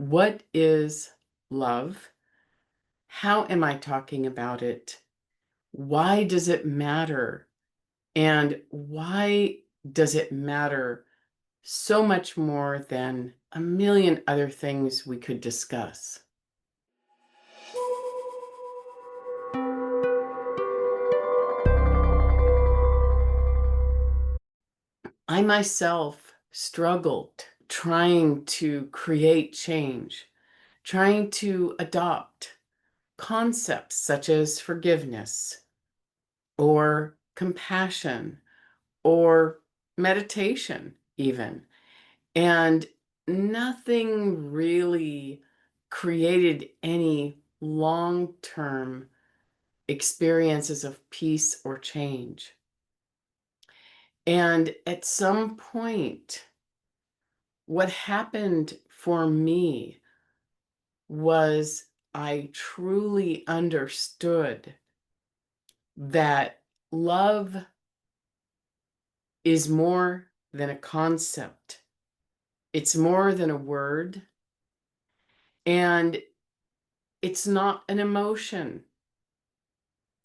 What is love? How am I talking about it? Why does it matter? And why does it matter so much more than a million other things we could discuss? I myself struggled trying to create change, trying to adopt concepts such as forgiveness or compassion or meditation, even. And nothing really created any long term experiences of peace or change. And at some point, what happened for me was I truly understood that love is more than a concept. It's more than a word, and it's not an emotion.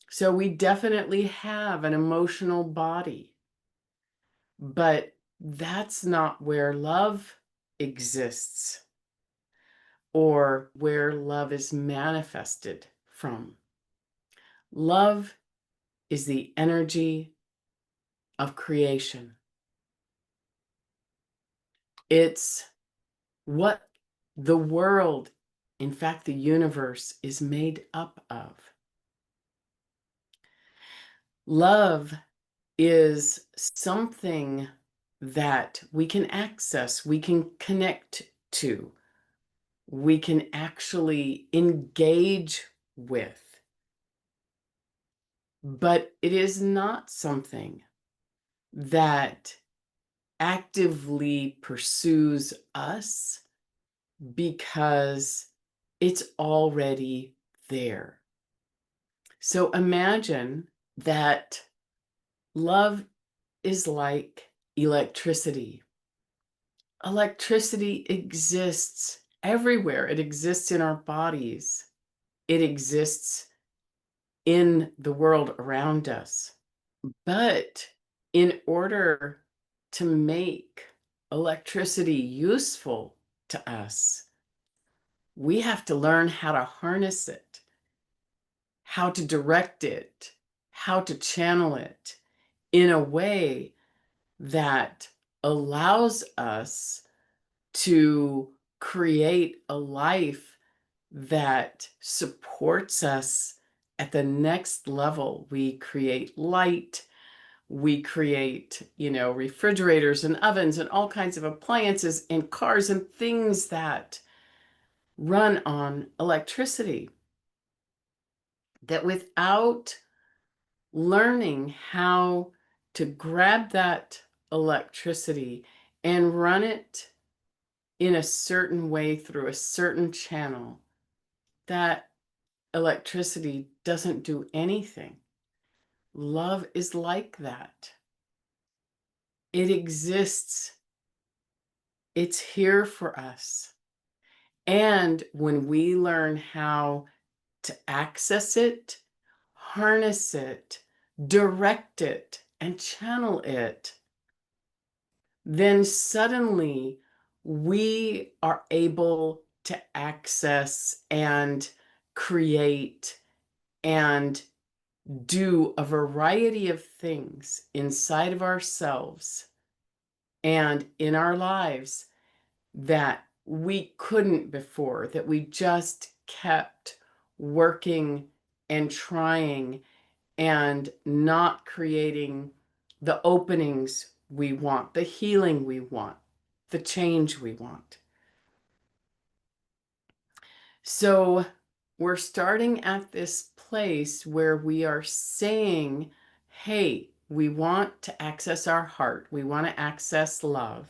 So we definitely have an emotional body, but that's not where love exists or where love is manifested from. Love is the energy of creation. It's what the world, in fact, the universe, is made up of. Love is something that we can access, we can connect to, we can actually engage with. But it is not something that actively pursues us because it's already there. So imagine that love is like electricity. Electricity exists everywhere. It exists in our bodies. It exists in the world around us. But in order to make electricity useful to us, we have to learn how to harness it, how to direct it, how to channel it in a way that allows us to create a life that supports us at the next level. We create light, we create, refrigerators and ovens and all kinds of appliances and cars and things that run on electricity. That without learning how to grab that electricity and run it in a certain way through a certain channel, that electricity doesn't do anything. Love is like that. It exists. It's here for us. And when we learn how to access it, harness it, direct it, and channel it, then suddenly we are able to access and create and do a variety of things inside of ourselves and in our lives that we couldn't before, that we just kept working and trying and not creating the openings we want, the healing we want, the change we want. So we're starting at this place where we are saying, hey, we want to access our heart. We want to access love.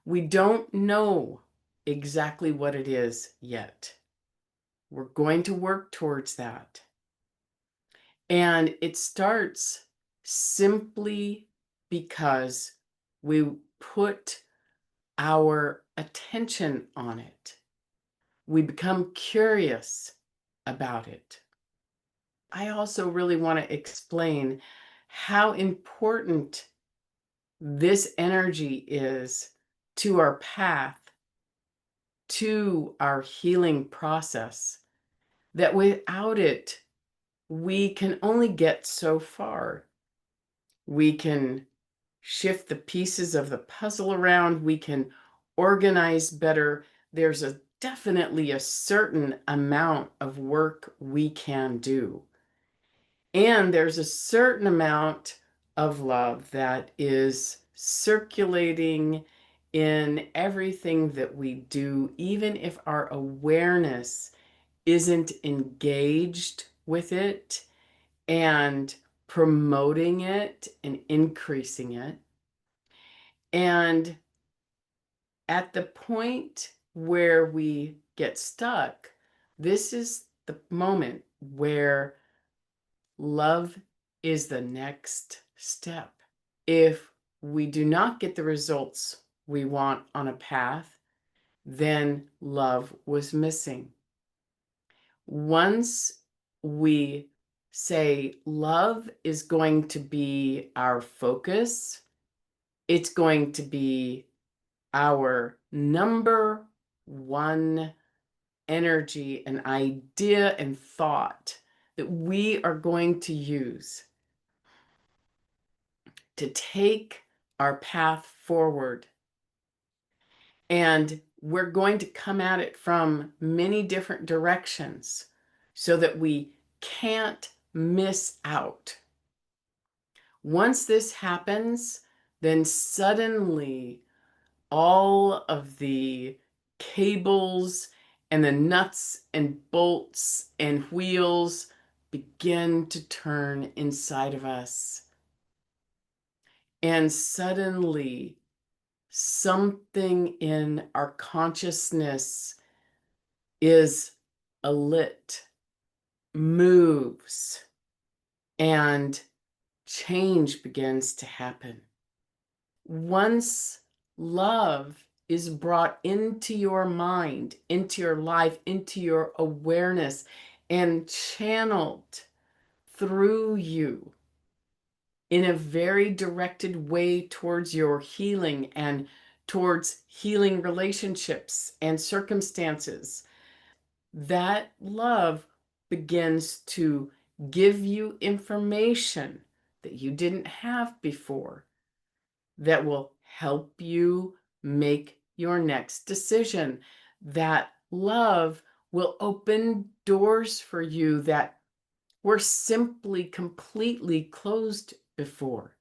We don't know exactly what it is yet. We're going to work towards that. And it starts simply because we put our attention on it. We become curious about it. I also really want to explain how important this energy is to our path, to our healing process, that without it, we can only get so far. We can shift the pieces of the puzzle around, we can organize better. There's definitely a certain amount of work we can do. And there's a certain amount of love that is circulating in everything that we do, even if our awareness isn't engaged with it and promoting it and increasing it. And at the point where we get stuck, this is the moment where love is the next step. If we do not get the results we want on a path, then love was missing. Once we say love is going to be our focus, it's going to be our number one energy and idea and thought that we are going to use to take our path forward. And we're going to come at it from many different directions so that we can't miss out. Once this happens, then suddenly all of the cables and the nuts and bolts and wheels begin to turn inside of us. And suddenly, something in our consciousness is alit, moves, and change begins to happen. Once love is brought into your mind, into your life, into your awareness, and channeled through you in a very directed way towards your healing and towards healing relationships and circumstances, that love begins to give you information that you didn't have before that will help you make your next decision. That love will open doors for you that were simply completely closed before.